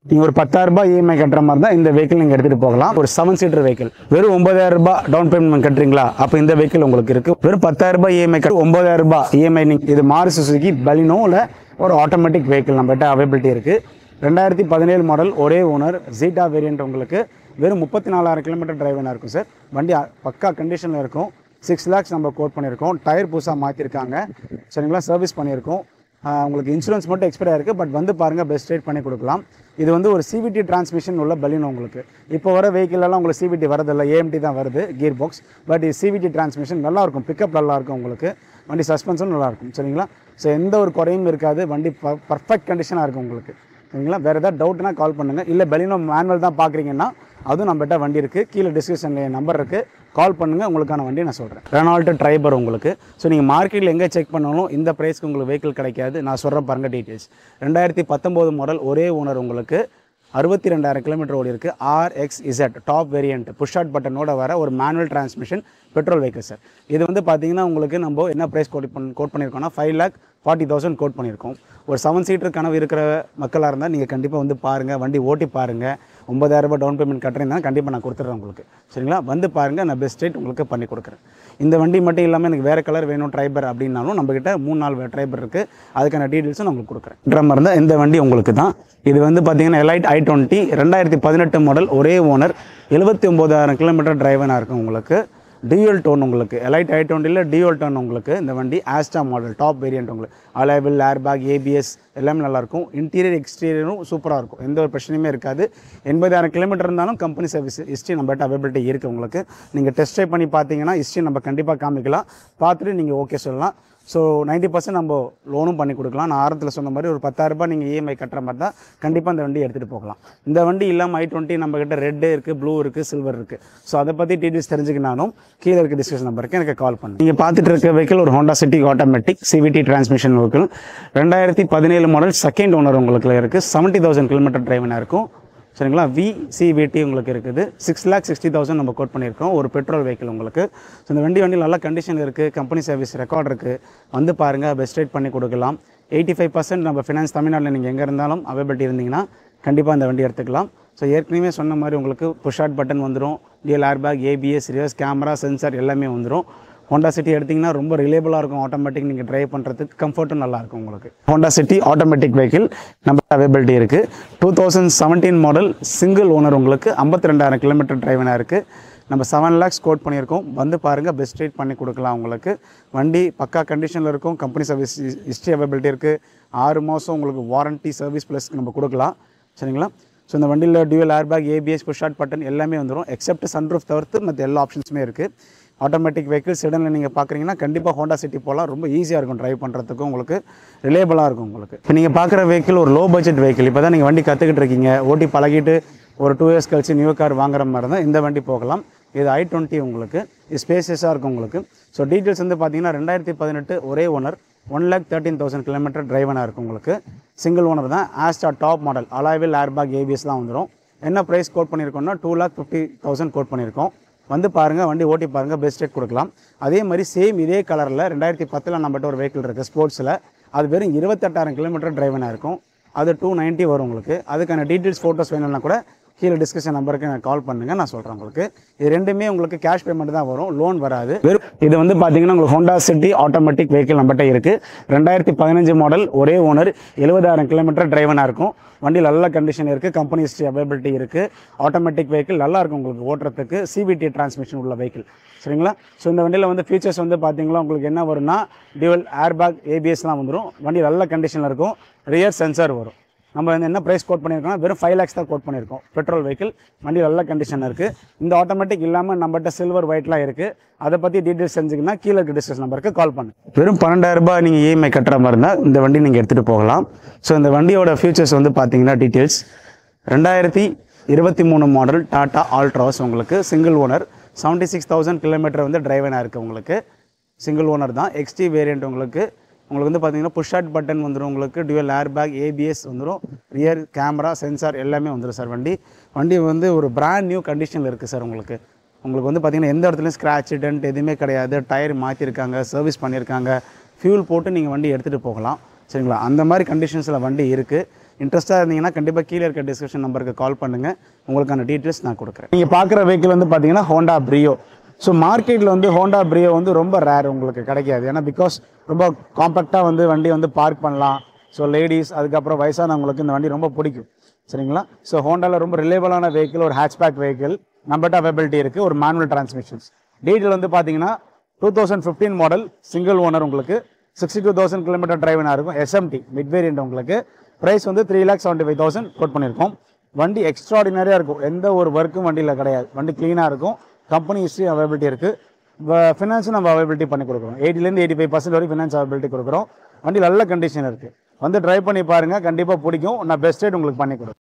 நீங்கள் ஒரு 10,000 ரூபாய் இஎம்ஐ கட்டுற மாதிரி தான் இந்த வெஹிக்கிள் நீங்கள் எடுத்துகிட்டு போகலாம். ஒரு 7 சீட்டர் வெஹிக்கிள் வெறும் 9,000 ரூபாய் டவுன் பேமெண்ட் கட்டுறீங்களா, அப்போ இந்த வெஹிக்கிள் உங்களுக்கு இருக்குது. வெறும் 10,000 ரூபாய் இஎம்ஐ கட்டு 9,000 ரூபாய் இஎம்ஐ. நீங்கள் இது மாருதி சுசுகி பலினோ இல்லை ஒரு ஆட்டோமேட்டிக் வெஹிக்கிள் நம்மகிட்ட அவைபிலிட்டி இருக்குது. 2017 மாடல், ஒரே ஓனர், ஜீட்டா வேரியண்ட். உங்களுக்கு வெறும் 34,000 கிலோமீட்டர் டிரைவனாக இருக்கும் சார். வண்டி பக்கா கண்டிஷனில் இருக்கும். 6 lakhs நம்ம கோட் பண்ணியிருக்கோம். டயர் புதுசாக மாற்றிருக்காங்க, சரிங்களா. சர்வீஸ் பண்ணியிருக்கோம். உங்களுக்கு இன்சூரன்ஸ் மட்டும் எக்ஸ்பைரி ஆயிருக்கு. பட் வந்து பாருங்கள், பெஸ்ட் ரேட் பண்ணி கொடுக்கலாம். இது வந்து ஒரு சிவிடி டிரான்ஸ்மிஷன் உள்ள பலினோ. உங்களுக்கு இப்போ வர வெஹிக்கிளெல்லாம் உங்களுக்கு சிவிடி வரதில்லை, ஏஎம்டி தான் வருது, கியர் பாக்ஸ். பட் இது சிவிடி டிரான்ஸ்மிஷன் நல்லாயிருக்கும். பிக்கப் நல்லாயிருக்கும் உங்களுக்கு. வண்டி சஸ்பென்ஸும் நல்லாயிருக்கும், சரிங்களா. ஸோ எந்த ஒரு குறையும் இருக்காது. வண்டி பர்ஃபெக்ட் கண்டிஷனாக இருக்கும் உங்களுக்கு, சரிங்களா. வேறு ஏதாவது டவுட்னா கால் பண்ணுங்கள். இல்லை பலினோ மேனுவல் தான் பார்க்குறீங்கன்னா அதுவும் நம்மகிட்ட வண்டி இருக்குது. கீழே டிஸ்கிரிப்ஷனில் நம்பர் இருக்குது, கால் பண்ணுங்கள். உங்களுக்கான வண்டி நான் சொல்கிறேன். ரெனால்ட் ட்ரைபர் உங்களுக்கு. ஸோ நீங்கள் மார்க்கெட்டில் எங்கே செக் பண்ணாலும் இந்த ப்ரைஸ்க்கு உங்களுக்கு வெஹிக்கிள் கிடைக்காது. நான் சொல்கிறேன் பாருங்கள் டீட்டெயில்ஸ். 2019 மாடல், ஒரே ஓனர். உங்களுக்கு 62,000 கிலோமீட்டர் ஓடி இருக்குது. RXZ top variant, push start பட்டனோட வர ஒரு manual transmission petrol vehicle sir. இது வந்து பார்த்தீங்கன்னா உங்களுக்கு நம்ம என்ன ப்ரைஸ் கோட் பண்ணியிருக்கோம்னா 5,40,000 கோட் பண்ணியிருக்கோம். ஒரு 7 சீட்டர் கனவு இருக்கிற மக்களாக இருந்தால் நீங்கள் கண்டிப்பாக வந்து பாருங்கள், வண்டி ஓட்டி பாருங்கள். 9,000 ரூபாய் டவுன் பேமெண்ட் கட்டுறீங்கன்னா கண்டிப்பாக நான் கொடுத்துட்றேன் உங்களுக்கு, சரிங்களா. வந்து பாருங்கள், நான் பெஸ்ட் ரேட் உங்களுக்கு பண்ணி கொடுக்குறேன். இந்த வண்டி மட்டும் இல்லாமல் எனக்கு வேறு கலர் வேணும் ட்ரைபர் அப்படின்னாலும் நம்மக்கிட்ட 3-4 ட்ரைபர் இருக்குது. அதுக்கான டீட்டெயில்ஸும் நான் உங்களுக்கு கொடுக்குறேன். ட்ரம்மர் இருந்தால் இந்த வண்டி உங்களுக்கு தான். இது வந்து பார்த்தீங்கன்னா எலைட் i20 2018 மாடல், ஒரே ஓனர், 79,000 கிலோமீட்டர் டிரைவனாக இருக்கும் உங்களுக்கு. டியூவல் டோன் உங்களுக்கு. எலைட் i20ல டியூவல் டோன் உங்களுக்கு. இந்த வண்டி ஆஸ்டா மாடல், டாப் வேரியண்ட் உங்களுக்கு. அலைவில், ஏர்பேக், ஏபிஎஸ் எல்லாமே நல்லாயிருக்கும். இன்டீரியர் எக்ஸ்டீரியரும் சூப்பராக இருக்கும். எந்த ஒரு பிரச்சனையுமே இருக்காது. 80,000 கிலோமீட்டர் இருந்தாலும் கம்பெனி சர்வீஸ் ஹிஸ்ட்ரி நம்மகிட்ட அவைபிலிட்டி இருக்குது உங்களுக்கு. நீங்கள் டெஸ்ட் ட்ரைவ் பண்ணி பார்த்தீங்கன்னா ஹிஸ்ட்ரி நம்ம கண்டிப்பாக காமிக்கலாம். பார்த்துட்டு நீங்கள் ஓகே சொல்லலாம். ஸோ 90% நம்ம லோனும் பண்ணி கொடுக்கலாம். நான் ஆரம்பத்தில் சொன்ன மாதிரி ஒரு 10,000 ரூபாய் நீங்கள் இஎம்ஐ கட்டுற மாதிரி தான் கண்டிப்பாக இந்த வண்டி எடுத்துகிட்டு போகலாம். இந்த வண்டி இல்லாமல் i20 நம்மக்கிட்ட ரெட்டு இருக்குது, ப்ளூ இருக்குது, சில்வர் இருக்குது. ஸோ அதை பற்றி டீட்டெயில்ஸ் தெரிஞ்சுக்கினாலும் கீழே இருக்க டிஸ்கஷன் நம்பருக்கு எனக்கு கால் பண்ணி. நீங்கள் பார்த்துட்டு இருக்க வெஹிக்கிள் ஒரு Honda city automatic CVT transmission vehicle. 2017 model, second owner உங்களுக்கு இருக்குது. 70,000 கிலோமீட்டர் டிரைவனாக இருக்கும், சரிங்களா. VCVT உங்களுக்கு இருக்குது. 6,60,000 நம்ம கோட் பண்ணியிருக்கோம். ஒரு பெட்ரோல் வெஹிக்கிள் உங்களுக்கு. ஸோ இந்த வண்டி நல்ல கண்டிஷன் இருக்குது. கம்பெனி சர்வீஸ் ரெக்கார்ட் இருக்குது. வந்து பாருங்கள், பெஸ்ட் ரேட் பண்ணி கொடுக்கலாம். 85% நம்ம ஃபினான்ஸ் தமிழ்நாட்டில் நீங்கள் எங்கே இருந்தாலும் அவைபிலிட்டி இருந்தீங்கன்னா கண்டிப்பாக இந்த வண்டி எடுத்துக்கலாம். ஸோ ஏற்கனவே சொன்ன மாதிரி உங்களுக்கு புஷ் ஸ்டார்ட் பட்டன் வந்துடும், dual airbag, ABS, reverse camera, sensor எல்லாமே வந்துடும். ஹோண்டா சிட்டி எடுத்திங்கன்னா ரொம்ப ரிலேபிளாக இருக்கும். ஆட்டோமேட்டிக் நீங்கள் ட்ரைவ் பண்ணுறதுக்கு கம்ஃபர்ட்டும் நல்லாயிருக்கும் உங்களுக்கு. ஹோண்டா சிட்டி ஆட்டோமேட்டிக் வெஹிக்கிள் நம்ம அவைபிலிட்டி இருக்குது. 2017 மாடல், சிங்கிள் ஓனர் உங்களுக்கு. 52,000 கிலோமீட்டர் டிரைவனாக இருக்குது. நம்ம 7 lakhs கோட் பண்ணியிருக்கோம். வந்து பாருங்கள், பெஸ்ட் ரேட் பண்ணி கொடுக்கலாம் உங்களுக்கு. வண்டி பக்கா கண்டிஷனில் இருக்கும். கம்பெனி சர்வீஸ் ஹிஸ்ட்ரி அவைபிலிட்டி இருக்குது. 6 மாதம் உங்களுக்கு வாரண்ட்டி சர்வீஸ் ப்ளஸ் நம்ம கொடுக்கலாம், சரிங்களா. ஸோ இந்த வண்டியில் dual airbag, ABS, push start button எல்லாமே வந்துடும். எக்ஸப்ட் சன்ரூஃப் தவிர்த்து மற்ற எல்லா ஆப்ஷன்ஸுமே இருக்குது. ஆட்டோமேட்டிக் வெஹிக்கிள் செடனில் நீங்கள் பார்க்குறீங்கன்னா கண்டிப்பாக ஹோண்டா சிட்டி போகலாம். ரொம்ப ஈஸியாக இருக்கும் ட்ரைவ் பண்ணுறதுக்கும், உங்களுக்கு ரிலேபிளாக இருக்கும் உங்களுக்கு. இப்போ நீங்கள் பார்க்குற வெஹிக்கிள் ஒரு லோ பட்ஜெட் வெஹிக்கிள். இப்போ தான் நீங்கள் வண்டி கற்றுக்கிட்டு இருக்கீங்க, ஓட்டி பழகிட்டு ஒரு 2 years கழிச்சு நியூ கார் வாங்குற மாதிரி தான் இந்த வண்டி போகலாம். இது i20 உங்களுக்கு. இது ஸ்பேசியஸாக இருக்கும் உங்களுக்கு. ஸோ டீட்டெயில்ஸ் வந்து பார்த்தீங்கன்னா 2018 ஒரே ஓனர், 1,13,000 கிலோமீட்டர் டிரைவனாக இருக்கும் உங்களுக்கு. சிங்கிள் ஓனர் தான். ஆஸ்டா டாப் மாடல், அலாய்வில், ஏர்பேக், ஏபிஎஸ்லாம் வந்துடும். என்ன ப்ரைஸ் கோட் பண்ணியிருக்கோம்னா 2,50,000 கோட் பண்ணியிருக்கோம். வந்து பாருங்கள், வண்டி ஓட்டி பாருங்கள், பெஸ்ட் ரேட் கொடுக்கலாம். அதே மாதிரி சேம் இதே கலரில் 2010 நம்மகிட்ட ஒரு வெஹிக்கிள் இருக்குது ஸ்போர்ட்ஸில். அது வெறும் 28,000 கிலோமீட்டர் டிரைவனாக இருக்கும். அது 290 வரும் உங்களுக்கு. அதுக்கான டீட்டெயில்ஸ் ஃபோட்டோஸ் வேணும்னா கூட கீழே டிஸ்கஷன் நம்பருக்கு எனக்கு கால் பண்ணுங்கள், நான் சொல்கிறேன் உங்களுக்கு. இது ரெண்டுமே உங்களுக்கு கேஷ் பேமெண்ட் தான் வரும், லோன் வராது. இது வந்து பார்த்தீங்கன்னா உங்களுக்கு ஹோண்டா சிட்டி ஆட்டோமேட்டிக் வெஹிக்கிள் நம்மகிட்ட இருக்குது. 2015 மாடல், ஒரே ஓனர், 70,000 கிலோமீட்டர் டிரைவனாக இருக்கும். வண்டி நல்ல கண்டிஷன் இருக்குது. கம்பெனி ஹிஸ்ட்ரி அவைபிலிட்டி இருக்குது. ஆட்டோமேட்டிக் வெஹிக்கிள் நல்லாயிருக்கும் உங்களுக்கு ஓட்டுறதுக்கு. சிவிடி டிரான்ஸ்மிஷன் உள்ள வெஹிக்கிள், சரிங்களா. ஸோ இந்த வண்டியில் வந்து ஃபீச்சர்ஸ் வந்து பார்த்தீங்கன்னா உங்களுக்கு என்ன வரும்னா டியூவல் ஏர்பேக், ஏபிஎஸ்லாம் வந்துடும். வண்டி நல்ல கண்டிஷனில் இருக்கும். ரியர் சென்சார் வரும். நம்ம வந்து என்ன ப்ரைஸ் கோட் பண்ணியிருக்கோம்னா வெறும் 5 lakhs தான் கோட் பண்ணியிருக்கோம். பெட்ரோல் வெஹிக்கிள், வண்டி நல்ல கண்டிஷனில் இருக்குது. இந்த ஆட்டோமேட்டிக் இல்லாமல் நம்மகிட்ட சில்வர், ஒயிட்லாம் இருக்குது. அதை பற்றி டீட்டெயில்ஸ் தெரிஞ்சுக்கினா கீழே இருக்க டிஸ்கஸ் நம்பருக்கு கால் பண்ணு. வெறும் 12,000 ரூபாய் நீங்கள் இஎம்ஐ கட்டுற மாதிரி இருந்தால் இந்த வண்டி நீங்கள் எடுத்துகிட்டு போகலாம். ஸோ இந்த வண்டியோட ஃபியூச்சர்ஸ் வந்து பார்த்தீங்கன்னா டீட்டெயில்ஸ் 2023 மாடல் டாடா ஆல்ட்ராஸ் உங்களுக்கு. சிங்கிள் ஓனர், 76,000 கிலோமீட்டர் வந்து டிரைவனாக இருக்குது உங்களுக்கு. சிங்கிள் ஓனர் தான். XT வேரியண்ட் உங்களுக்கு. உங்களுக்கு வந்து பார்த்தீங்கன்னா புஷ் ஸ்டார்ட் பட்டன் வந்துடும் உங்களுக்கு. டியூவல் ஏர்பேக், ஏபிஎஸ் வந்துடும். ரியர் கேமரா, சென்சார் எல்லாமே வந்துடும் சார். வண்டி வந்து ஒரு பிராண்ட் நியூ கண்டிஷனில் இருக்குது சார் உங்களுக்கு. வந்து பார்த்தீங்கன்னா எந்த இடத்துலையும் ஸ்க்ராட்ச், டென்ட் எதுவுமே கிடையாது. டயர் மாற்றிருக்காங்க, சர்வீஸ் பண்ணியிருக்காங்க. ஃபியூல் போட்டு நீங்கள் வண்டி எடுத்துகிட்டு போகலாம், சரிங்களா. அந்த மாதிரி கண்டிஷன்ஸில் வண்டி இருக்குது. இன்ட்ரெஸ்ட்டாக இருந்தீங்கன்னா கண்டிப்பாக கீழே இருக்க டிஸ்கிரிப்ஷன் நம்பருக்கு கால் பண்ணுங்கள், உங்களுக்கான டீட்டெயில்ஸ் நான் கொடுக்குறேன். நீங்கள் பார்க்குற வெஹிக்கிள் வந்து பார்த்தீங்கன்னா ஹோண்டா ப்ரியோ. ஸோ மார்க்கெட்டில் வந்து ஹோண்டா ப்ரியோ வந்து ரொம்ப ரேர், உங்களுக்கு கிடைக்காது. ஏன்னா பிகாஸ் ரொம்ப காம்பேக்டாக வந்து வண்டி வந்து பார்க் பண்ணலாம். ஸோ லேடிஸ் அதுக்கப்புறம் வயசானவங்களுக்கு இந்த வண்டி ரொம்ப பிடிக்கும், சரிங்களா. ஸோ ஹோண்டாவில் ரொம்ப ரிலேபிளான வெஹிக்கிள், ஒரு ஹேட்ச்பேக் வெஹிக்கிள், நம்மகிட்ட அவைபிலிட்டி இருக்குது. ஒரு மேனுவல் டிரான்ஸ்மிஷன்ஸ். டீட்டெயில் வந்து பார்த்தீங்கன்னா 2015 மாடல், சிங்கிள் ஓனர், உங்களுக்கு 62,000 கிலோமீட்டர் டிரைவனாக இருக்கும். SMT mid variant. உங்களுக்கு ப்ரைஸ் வந்து 3,75,000 கோட் பண்ணியிருக்கோம். வண்டி எக்ஸ்ட்ராடினரியாக இருக்கும், எந்த ஒரு ஒர்க்கும் வண்டியில் கிடையாது. வண்டி க்ளீனாக இருக்கும். கம்பெனி ஹிஸ்ட்ரி அவைபிலிட்டி இருக்குது. ஃபினான்ஸும் நம்ம அவைபிலிட்டி பண்ணி கொடுக்குறோம். 80% 85% வரைக்கும் ஃபினான்ஸ் அவைபிலிட்டி கொடுக்குறோம். வண்டி நல்ல கண்டிஷன் இருக்குது. வந்து ட்ரைவ் பண்ணி பாருங்கள், கண்டிப்பாக பிடிக்கும். நான் பெஸ்ட் ரேட் உங்களுக்கு பண்ணி கொடுக்குறேன்.